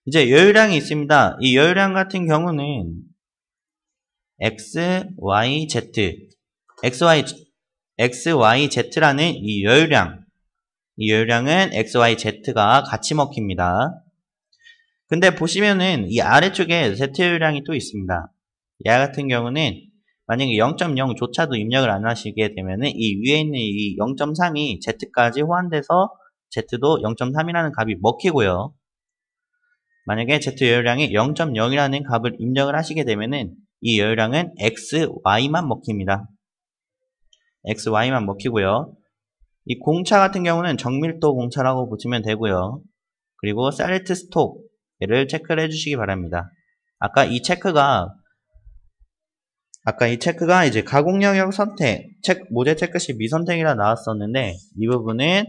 이제 여유량이 있습니다. 이 여유량 같은 경우는 X, Y, Z, XYZ라는 이 여유량은 X, Y, Z가 같이 먹힙니다. 근데 보시면은 이 아래쪽에 Z 여유량이 또 있습니다. 얘 같은 경우는 만약에 0.0조차도 입력을 안 하시게 되면은 이 위에 있는 이 0.3이 Z까지 호환돼서 Z도 0.3이라는 값이 먹히고요. 만약에 Z 여유량이 0.0이라는 값을 입력을 하시게 되면은 이 여유량은 XY만 먹힙니다. XY만 먹히고요. 이 공차 같은 경우는 정밀도 공차라고 보시면 되고요. 그리고 셀렉트 스톡 얘를 체크를 해주시기 바랍니다. 아까 이 체크가 이제 가공 영역 선택, 모재 체크 시 미선택이라 나왔었는데 이 부분은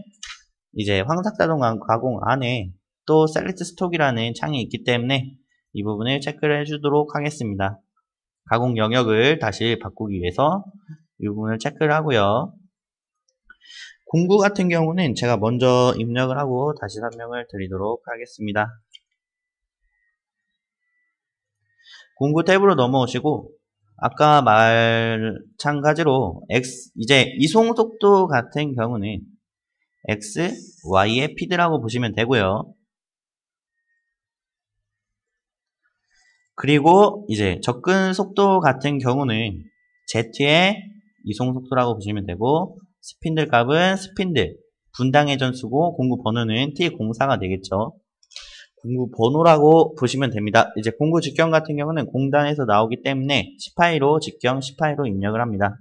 이제 황삭자동 가공 안에 또 셀렉트 스톡이라는 창이 있기 때문에 이 부분을 체크를 해주도록 하겠습니다. 가공 영역을 다시 바꾸기 위해서 이 부분을 체크를 하고요. 공구 같은 경우는 제가 먼저 입력을 하고 다시 설명을 드리도록 하겠습니다. 공구 탭으로 넘어오시고 아까 마찬가지로 이제 이송 속도 같은 경우는 X, Y의 피드라고 보시면 되고요. 그리고 이제 접근 속도 같은 경우는 Z의 이송 속도라고 보시면 되고 스핀들 값은 스핀들, 분당 회전수고 공구 번호는 T04가 되겠죠. 공구 번호라고 보시면 됩니다. 이제 공구 직경 같은 경우는 공단에서 나오기 때문에 18로 직경 18로 입력을 합니다.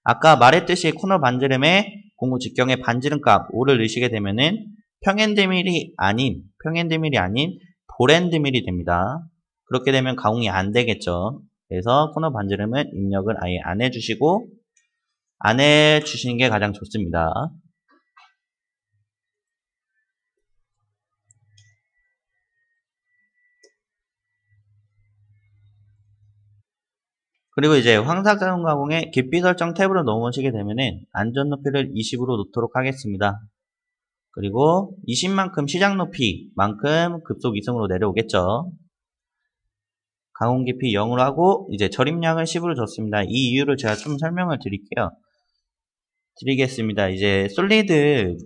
아까 말했듯이 코너 반지름에 공구 직경의 반지름 값 5를 넣으시게 되면은 평엔드밀이 아닌 보랜드밀이 됩니다. 그렇게 되면 가공이 안 되겠죠. 그래서 코너 반지름은 입력을 아예 안 해주시고 안 해주시는 게 가장 좋습니다. 그리고 이제 황삭자동 가공의 깊이 설정 탭으로 넘어오시게 되면은 안전 높이를 20으로 놓도록 하겠습니다. 그리고 20만큼 시작 높이만큼 급속 이승으로 내려오겠죠. 가공 깊이 0으로 하고 이제 절임량을 10으로 줬습니다. 이 이유를 제가 좀 설명을 드리겠습니다. 이제 솔리드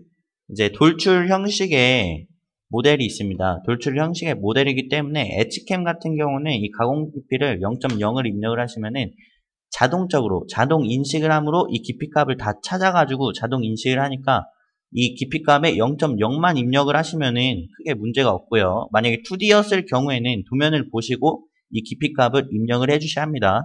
이제 돌출 형식의 모델이 있습니다. 돌출 형식의 모델이기 때문에 엣지캠 같은 경우는 이 가공 깊이를 0.0을 입력을 하시면은 자동적으로 자동 인식을 함으로 이 깊이 값을 다 찾아가지고 자동 인식을 하니까 이 깊이 값에 0.0만 입력을 하시면은 크게 문제가 없고요. 만약에 2D였을 경우에는 도면을 보시고 이 깊이 값을 입력을 해주셔야 합니다.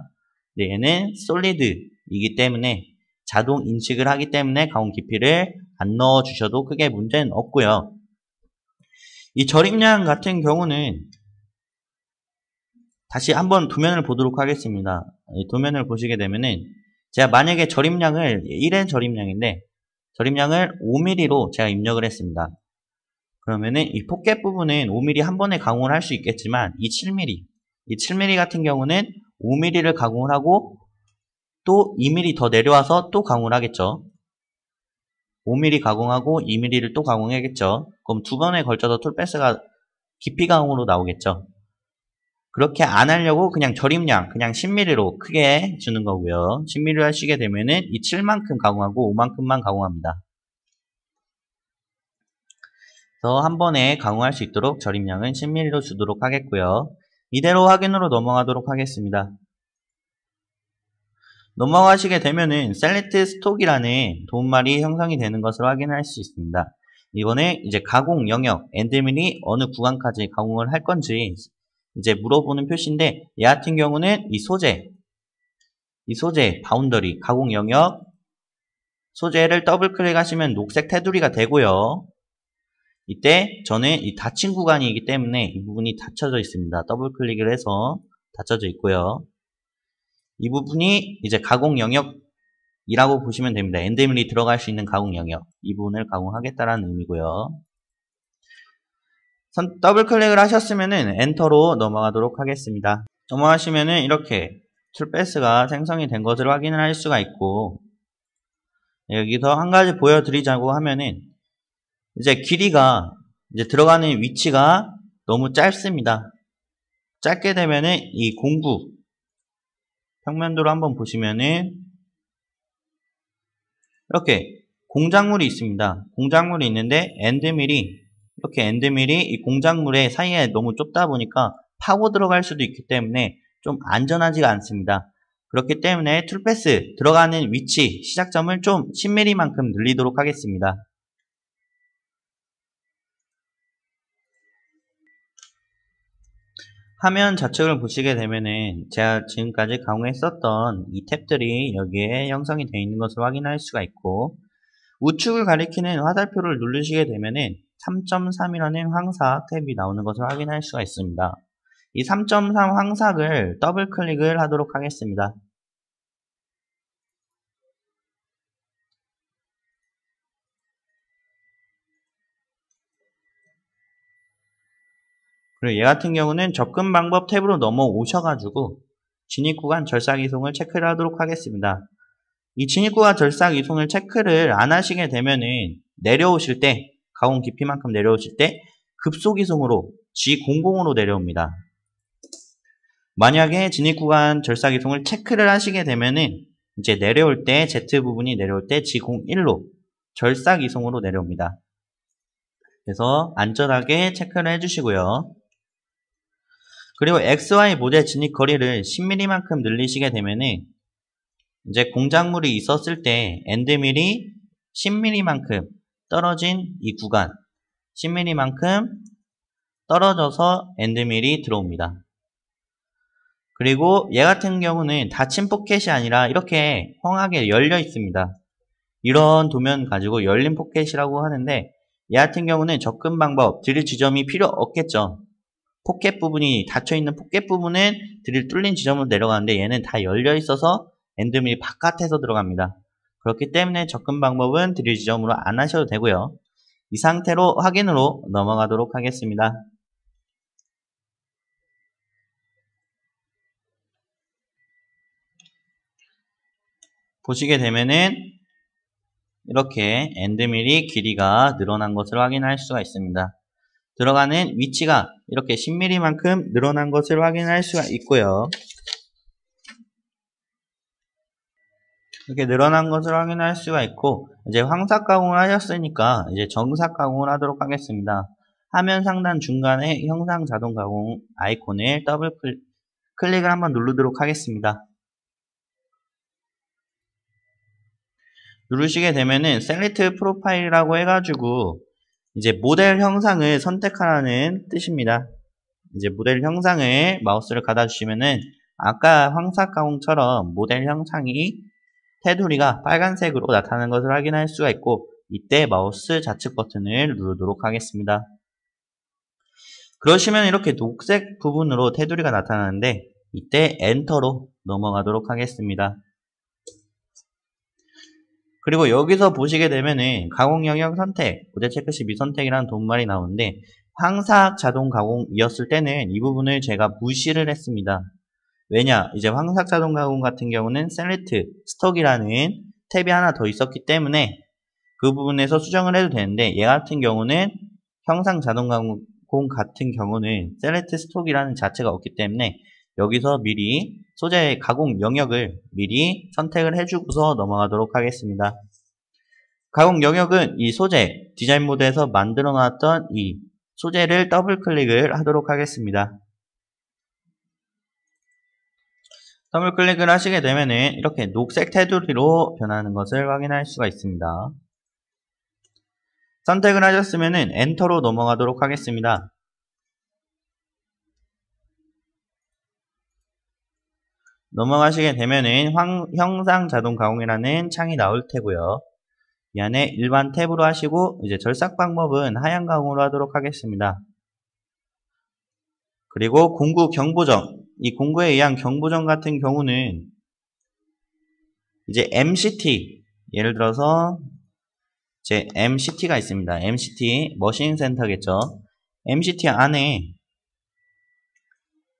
네, 얘는 솔리드이기 때문에 자동 인식을 하기 때문에 가공 깊이를 안 넣어 주셔도 크게 문제는 없고요. 이 절임량 같은 경우는 다시 한번 도면을 보도록 하겠습니다. 이 도면을 보시게 되면은 제가 만약에 절임량을 1의 절임량인데 절임량을 5mm로 제가 입력을 했습니다. 그러면은 이 포켓 부분은 5mm 한 번에 가공을 할 수 있겠지만 이 7mm 같은 경우는 5mm를 가공을 하고 또 2mm 더 내려와서 또 가공을 하겠죠. 5mm 가공하고 2mm를 또 가공해야겠죠. 그럼 두 번에 걸쳐서 툴패스가 깊이 가공으로 나오겠죠. 그렇게 안 하려고 그냥 절임량, 그냥 10mm로 크게 주는 거고요. 10mm로 하시게 되면은 이 7만큼 가공하고 5만큼만 가공합니다. 그래서 한 번에 가공할 수 있도록 절임량은 10mm로 주도록 하겠고요. 이대로 확인으로 넘어가도록 하겠습니다. 넘어가시게 되면은 셀렉트 스톡이라는 도움말이 형성이 되는 것을 확인할 수 있습니다. 이번에 이제 가공 영역, 엔드밀이 어느 구간까지 가공을 할 건지 이제 물어보는 표시인데, 얘 같은 경우는 이 소재, 바운더리, 가공 영역, 소재를 더블 클릭하시면 녹색 테두리가 되고요. 이때 저는 이 닫힌 구간이기 때문에 이 부분이 닫혀져 있습니다. 더블 클릭을 해서 닫혀져 있고요. 이 부분이 이제 가공 영역이라고 보시면 됩니다. 엔드밀이 들어갈 수 있는 가공 영역, 이 부분을 가공하겠다라는 의미고요. 더블 클릭을 하셨으면은 엔터로 넘어가도록 하겠습니다. 넘어가시면은 이렇게 툴패스가 생성이 된 것을 확인을 할 수가 있고, 여기서 한 가지 보여드리자고 하면은 이제 길이가 이제 들어가는 위치가 너무 짧습니다. 짧게 되면은 이 공구 평면도로 한번 보시면은 이렇게 공작물이 있습니다. 공작물이 있는데 엔드밀이 이 공작물의 사이에 너무 좁다 보니까 파고 들어갈 수도 있기 때문에 좀 안전하지가 않습니다. 그렇기 때문에 툴패스 들어가는 위치 시작점을 좀 10mm만큼 늘리도록 하겠습니다. 화면 좌측을 보시게 되면은 제가 지금까지 가공했었던 이 탭들이 여기에 형성이 되어 있는 것을 확인할 수가 있고, 우측을 가리키는 화살표를 누르시게 되면은 3.3이라는 황삭 탭이 나오는 것을 확인할 수가 있습니다. 이 3.3 황삭을 더블 클릭을 하도록 하겠습니다. 그리고 얘 같은 경우는 접근 방법 탭으로 넘어오셔가지고 진입구간 절삭 이송을 체크를 하도록 하겠습니다. 이 진입구간 절삭 이송을 체크를 안 하시게 되면은 내려오실 때, 가공 깊이만큼 내려오실 때 급속 이송으로 G00으로 내려옵니다. 만약에 진입구간 절삭 이송을 체크를 하시게 되면은 이제 내려올 때, Z 부분이 내려올 때 G01로 절삭 이송으로 내려옵니다. 그래서 안전하게 체크를 해주시고요. 그리고 XY 모델 진입 거리를 10mm만큼 늘리시게 되면은 이제 공작물이 있었을 때 엔드밀이 10mm만큼 떨어진 이 구간, 10mm만큼 떨어져서 엔드밀이 들어옵니다. 그리고 얘 같은 경우는 닫힌 포켓이 아니라 이렇게 펑하게 열려 있습니다. 이런 도면 가지고 열린 포켓이라고 하는데, 얘 같은 경우는 접근 방법, 드릴 지점이 필요 없겠죠. 포켓 부분이 닫혀있는 포켓 부분은 드릴 뚫린 지점으로 내려가는데, 얘는 다 열려 있어서 엔드밀이 바깥에서 들어갑니다. 그렇기 때문에 접근 방법은 드릴 지점으로 안 하셔도 되고요. 이 상태로 확인으로 넘어가도록 하겠습니다. 보시게 되면은 이렇게 엔드밀이 길이가 늘어난 것을 확인할 수가 있습니다. 들어가는 위치가 이렇게 10mm만큼 늘어난 것을 확인할 수가 있고요. 이렇게 늘어난 것을 확인할 수가 있고, 이제 황삭 가공을 하셨으니까 이제 정삭 가공을 하도록 하겠습니다. 화면 상단 중간에 형상 자동 가공 아이콘을 더블 클릭을 한번 누르도록 하겠습니다. 누르시게 되면은 셀렉트 프로파일이라고 해가지고 이제 모델 형상을 선택하라는 뜻입니다. 이제 모델 형상을 마우스를 가다 주시면은 아까 황삭 가공처럼 모델 형상이 테두리가 빨간색으로 나타나는 것을 확인할 수가 있고, 이때 마우스 좌측 버튼을 누르도록 하겠습니다. 그러시면 이렇게 녹색 부분으로 테두리가 나타나는데, 이때 엔터로 넘어가도록 하겠습니다. 그리고 여기서 보시게 되면은 가공 영역 선택, 모델 체크 시 미선택이라는 도움말이 나오는데, 황삭 자동 가공이었을 때는 이 부분을 제가 무시를 했습니다. 왜냐? 이제 황삭 자동 가공 같은 경우는 셀렉트, 스톡이라는 탭이 하나 더 있었기 때문에 그 부분에서 수정을 해도 되는데, 얘 같은 경우는 형상 자동 가공 같은 경우는 셀렉트 스톡이라는 자체가 없기 때문에 여기서 미리 소재의 가공 영역을 미리 선택을 해주고서 넘어가도록 하겠습니다. 가공 영역은 이 소재, 디자인 모드에서 만들어 놨던 이 소재를 더블 클릭을 하도록 하겠습니다. 더블 클릭을 하시게 되면은 이렇게 녹색 테두리로 변하는 것을 확인할 수가 있습니다. 선택을 하셨으면은 엔터로 넘어가도록 하겠습니다. 넘어가시게 되면은 형상 자동 가공이라는 창이 나올 테고요. 이 안에 일반 탭으로 하시고 이제 절삭 방법은 하향 가공으로 하도록 하겠습니다. 그리고 공구 경보정, 이 공구에 의한 경보정 같은 경우는 이제 MCT, 예를 들어서 이제 MCT가 있습니다. MCT 머신 센터겠죠. MCT 안에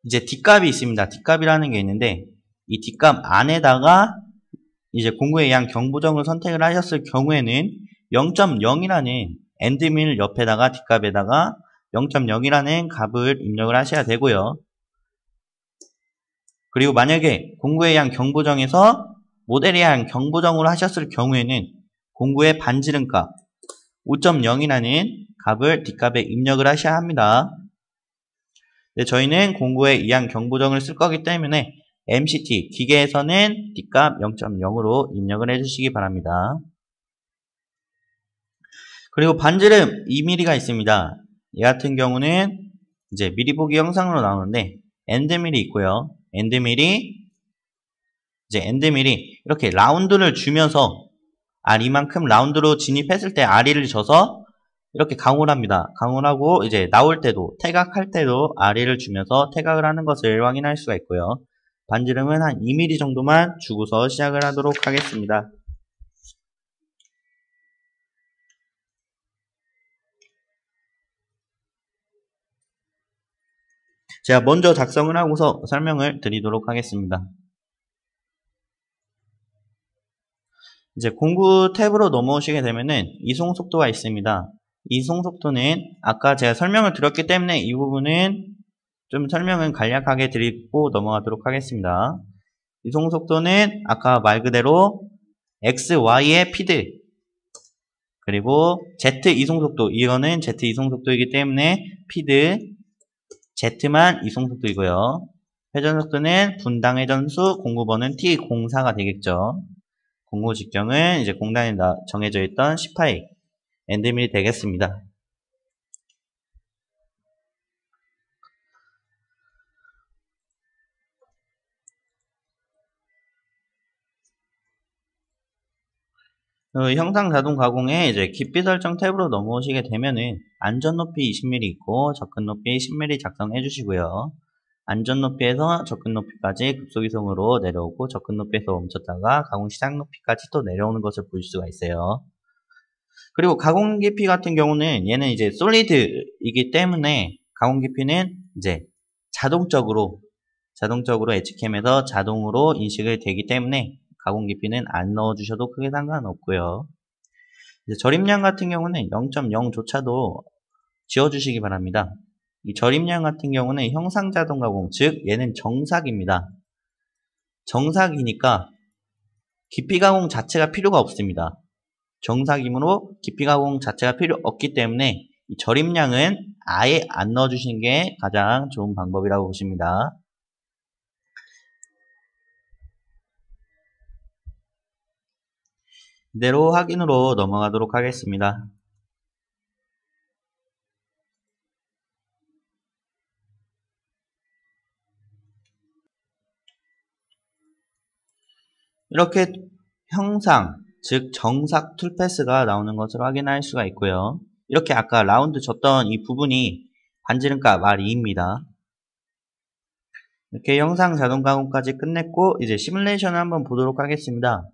이제 뒷값이 있습니다. 뒷값이라는 게 있는데 이 뒷값 안에다가 이제 공구에 의한 경보정을 선택을 하셨을 경우에는 0.0이라는 엔드밀 옆에다가 뒷값에다가 0.0이라는 값을 입력을 하셔야 되고요. 그리고 만약에 공구에 의한 경보정에서 모델에 의한 경보정으로 하셨을 경우에는 공구의 반지름값 5.0이라는 값을 뒷값에 입력을 하셔야 합니다. 네, 저희는 공구에 의한 경보정을 쓸 거기 때문에 MCT 기계에서는 뒷값 0.0으로 입력을 해주시기 바랍니다. 그리고 반지름 2mm가 있습니다. 이 같은 경우는 이제 미리 보기 영상으로 나오는데 엔드밀이 있고요. 엔드밀이 이렇게 라운드를 주면서 이만큼 라운드로 진입했을 때 R을 줘서 이렇게 강호를 합니다. 강호를 하고 이제 나올 때도 태각할 때도 R을 주면서 태각을 하는 것을 확인할 수가 있고요. 반지름은 한 2mm 정도만 주고서 시작을 하도록 하겠습니다. 제가 먼저 작성을 하고서 설명을 드리도록 하겠습니다. 이제 공구 탭으로 넘어오시게 되면은 이송 속도가 있습니다. 이송 속도는 아까 제가 설명을 드렸기 때문에 이 부분은 좀 설명은 간략하게 드리고 넘어가도록 하겠습니다. 이송 속도는 아까 말 그대로 X, Y의 피드 그리고 Z 이송 속도, 이거는 Z 이송 속도이기 때문에 피드 Z만 이송 속도이고요. 회전 속도는 분당 회전수, 공구번은 T04가 되겠죠. 공구 직경은 이제 공단에 정해져 있던 10파이 엔드밀이 되겠습니다. 형상 자동 가공에 이제 깊이 설정 탭으로 넘어오시게 되면은 안전 높이 20mm 있고 접근 높이 10mm 작성해 주시고요. 안전 높이에서 접근 높이까지 급속 이송으로 내려오고 접근 높이에서 멈췄다가 가공 시작 높이까지 또 내려오는 것을 볼 수가 있어요. 그리고 가공 깊이 같은 경우는 얘는 이제 솔리드이기 때문에 가공 깊이는 이제 자동적으로 엣지캠에서 자동으로 인식이 되기 때문에 가공 깊이는 안 넣어주셔도 크게 상관없고요. 이제 절입량 같은 경우는 0.0조차도 지워주시기 바랍니다. 이 절입량 같은 경우는 형상 자동 가공, 즉 얘는 정삭입니다. 정삭이니까 깊이 가공 자체가 필요가 없습니다. 정삭이므로 깊이 가공 자체가 필요 없기 때문에 이 절입량은 아예 안 넣어주시는 게 가장 좋은 방법이라고 보십니다. 이대로 확인으로 넘어가도록 하겠습니다. 이렇게 형상, 즉 정삭 툴패스가 나오는 것을 확인할 수가 있고요. 이렇게 아까 라운드 줬던 이 부분이 반지름값 R2입니다. 이렇게 형상 자동 가공까지 끝냈고 이제 시뮬레이션을 한번 보도록 하겠습니다.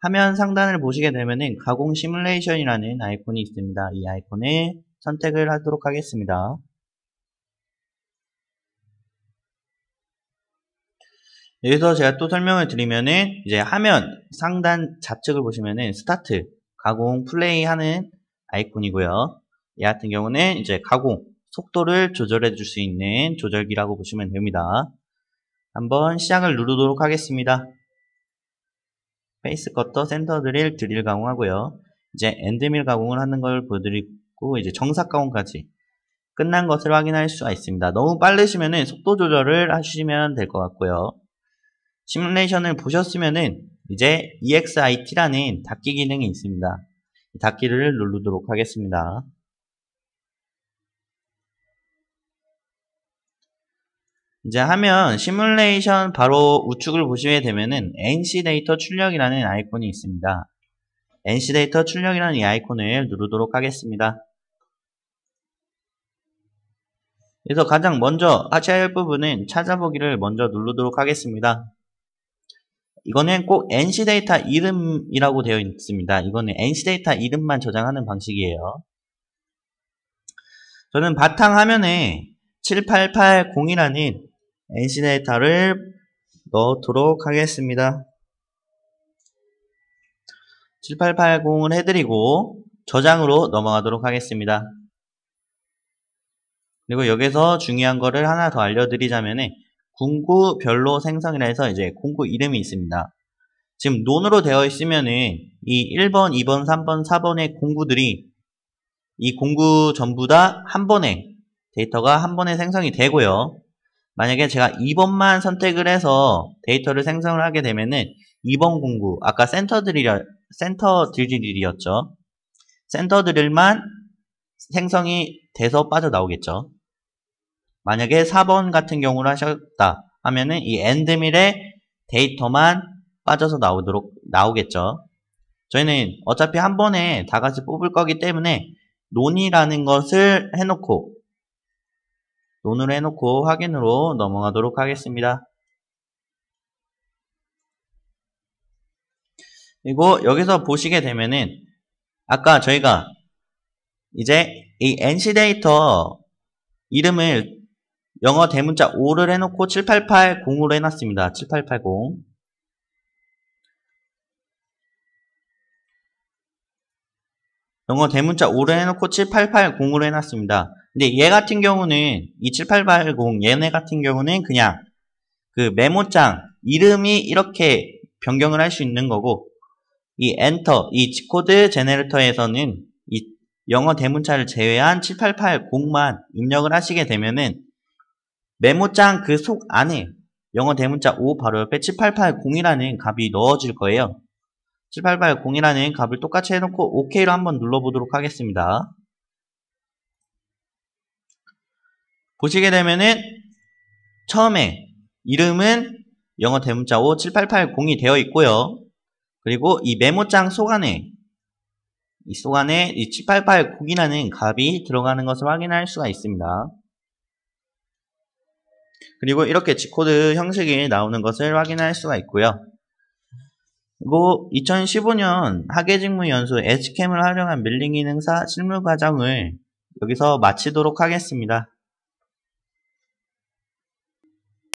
화면 상단을 보시게 되면은 가공 시뮬레이션이라는 아이콘이 있습니다. 이 아이콘을 선택을 하도록 하겠습니다. 여기서 제가 또 설명을 드리면은 이제 화면 상단 좌측을 보시면은 스타트 가공 플레이 하는 아이콘이고요. 이 같은 경우는 이제 가공 속도를 조절해 줄 수 있는 조절기라고 보시면 됩니다. 한번 시작을 누르도록 하겠습니다. 페이스 커터, 센터 드릴, 드릴 가공하고요. 이제 엔드밀 가공을 하는 걸 보여드리고 이제 정삭 가공까지 끝난 것을 확인할 수가 있습니다. 너무 빠르시면은 속도 조절을 하시면 될 것 같고요. 시뮬레이션을 보셨으면은 이제 EXIT라는 닫기 기능이 있습니다. 닫기를 누르도록 하겠습니다. 이제 하면 시뮬레이션 바로 우측을 보시게 되면은 NC 데이터 출력이라는 아이콘이 있습니다. NC 데이터 출력이라는 이 아이콘을 누르도록 하겠습니다. 그래서 가장 먼저 하셔야 할 부분은 찾아보기를 먼저 누르도록 하겠습니다. 이거는 꼭 NC 데이터 이름이라고 되어 있습니다. 이거는 NC 데이터 이름만 저장하는 방식이에요. 저는 바탕화면에 7880이라는 NC 데이터를 넣도록 하겠습니다. 7880을 해드리고 저장으로 넘어가도록 하겠습니다. 그리고 여기서 중요한 거를 하나 더 알려드리자면은 공구별로 생성이라 해서 이제 공구 이름이 있습니다. 지금 논으로 되어 있으면은 이 1번, 2번, 3번, 4번의 공구들이 이 공구 전부 다 한 번에 데이터가 한 번에 생성이 되고요. 만약에 제가 2번만 선택을 해서 데이터를 생성을 하게 되면은 2번 공구, 아까 센터 드릴이었죠. 센터 드릴만 생성이 돼서 빠져나오겠죠. 만약에 4번 같은 경우를 하셨다 하면은 이 엔드밀의 데이터만 빠져서 나오겠죠. 저희는 어차피 한 번에 다 같이 뽑을 거기 때문에 논이라는 것을 해놓고 논으로 해놓고 확인으로 넘어가도록 하겠습니다. 그리고 여기서 보시게 되면은 아까 저희가 이제 이 NC 데이터 이름을 영어 대문자 5를 해놓고 7880으로 해놨습니다. 7880. 영어 대문자 5를 해놓고 7880으로 해놨습니다. 근데 얘 같은 경우는 이 7880 얘네 같은 경우는 그냥 그 메모장 이름이 이렇게 변경을 할 수 있는 거고 이 엔터, 이 G코드 제네레이터에서는 이 영어 대문자를 제외한 7880만 입력을 하시게 되면은 메모장 그 속 안에 영어 대문자 5 바로 옆에 7880이라는 값이 넣어질 거예요. 7880이라는 값을 똑같이 해놓고 OK로 한번 눌러보도록 하겠습니다. 보시게 되면은 처음에 이름은 영어 대문자 5 7880이 되어 있고요. 그리고 이 메모장 속 안에 이 7880이라는 값이 들어가는 것을 확인할 수가 있습니다. 그리고 이렇게 G코드 형식이 나오는 것을 확인할 수가 있고요. 그리고 2015년 학예직무연수 에즈캠을 활용한 밀링 기능사 실무 과정을 여기서 마치도록 하겠습니다.